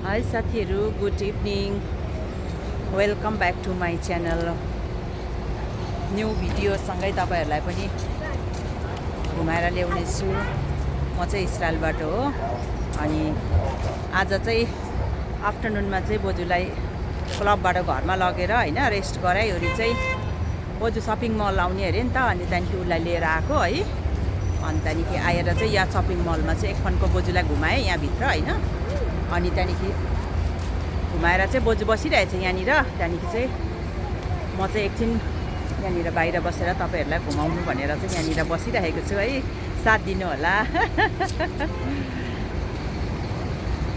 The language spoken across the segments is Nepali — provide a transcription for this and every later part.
हाई साथीहरू, good evening, welcome back to my channel. New भिडियोसँगै तपाईँहरूलाई पनि घुमाएर ल्याउनेछु। म चाहिँ इजरायलबाट हो। अनि आज चाहिँ आफ्टरनुनमा चाहिँ बोजूलाई क्लबबाट घरमा लगेर होइन रेस्ट गराइवरी चाहिँ बोजू सपिङ मल आउने अरे नि त। अनि त्यहाँदेखि उसलाई लिएर आएको है। अनि त्यहाँदेखि आएर चाहिँ यहाँ सपिङ मलमा चाहिँ एकपनको बोजूलाई घुमाएँ यहाँभित्र होइन। अनि त्यहाँदेखि घुमाएर चाहिँ बोजू बसिरहेछ यहाँनिर। त्यहाँदेखि चाहिँ म चाहिँ एकछिन यहाँनिर बाहिर बसेर तपाईँहरूलाई घुमाउनु भनेर चाहिँ यहाँनिर बसिरहेको छु है। साथ दिनु होला।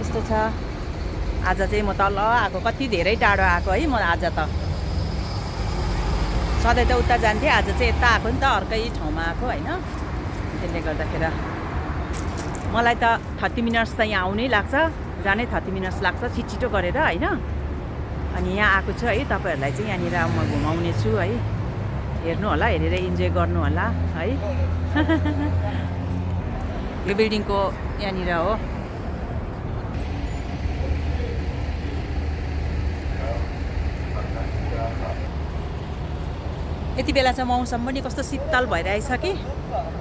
यस्तो छ। आज चाहिँ म तल आएको, कति धेरै टाढो आएको है म आज त। सधैँ त उता जान्थेँ, आज चाहिँ यता आएको नि त, अर्कै ठाउँमा आएको होइन। त्यसले गर्दाखेरि मलाई त 30 मिनट्स त यहाँ आउनै लाग्छ, जानै 30 मिनट्स लाग्छ छिटो गरेर होइन। अनि यहाँ आएको छु है, तपाईँहरूलाई चाहिँ यहाँनिर म घुमाउने छु है। हेर्नु होला, हेरेर इन्जोय गर्नु होला है। यो बिल्डिङको यहाँनिर हो। यति बेला चाहिँ मौसम पनि कस्तो शीतल भइरहेछ कि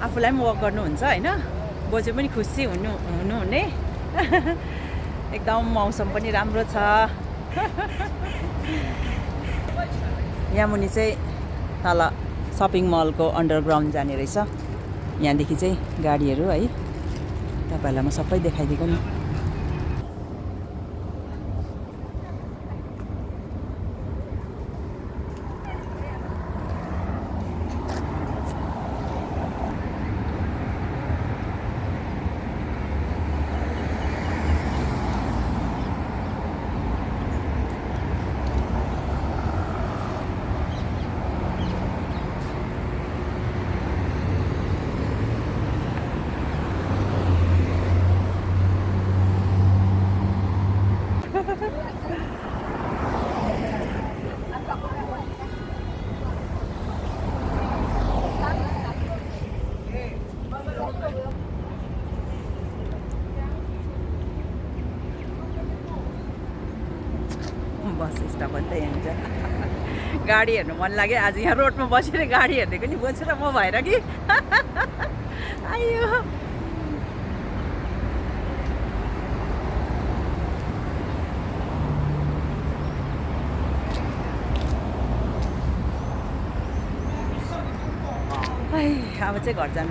आफूलाई पनि वक गर्नुहुन्छ होइन। बोजू पनि खुसी हुनुहुने। एकदम मौसम पनि राम्रो छ। यहाँ मुनि चाहिँ तल सपिङ मलको अन्डरग्राउन्ड जाने रहेछ। यहाँदेखि चाहिँ गाडीहरू है, तपाईँहरूलाई म सबै देखाइदिएको नि। बस स्टप अन्त हुन्छ। गाडी हेर्नु मन लाग्यो आज। यहाँ रोडमा बसेर गाडी हेर्नेको नि बोजू र म भएर कि। आयो अब चाहिँ घर जानु।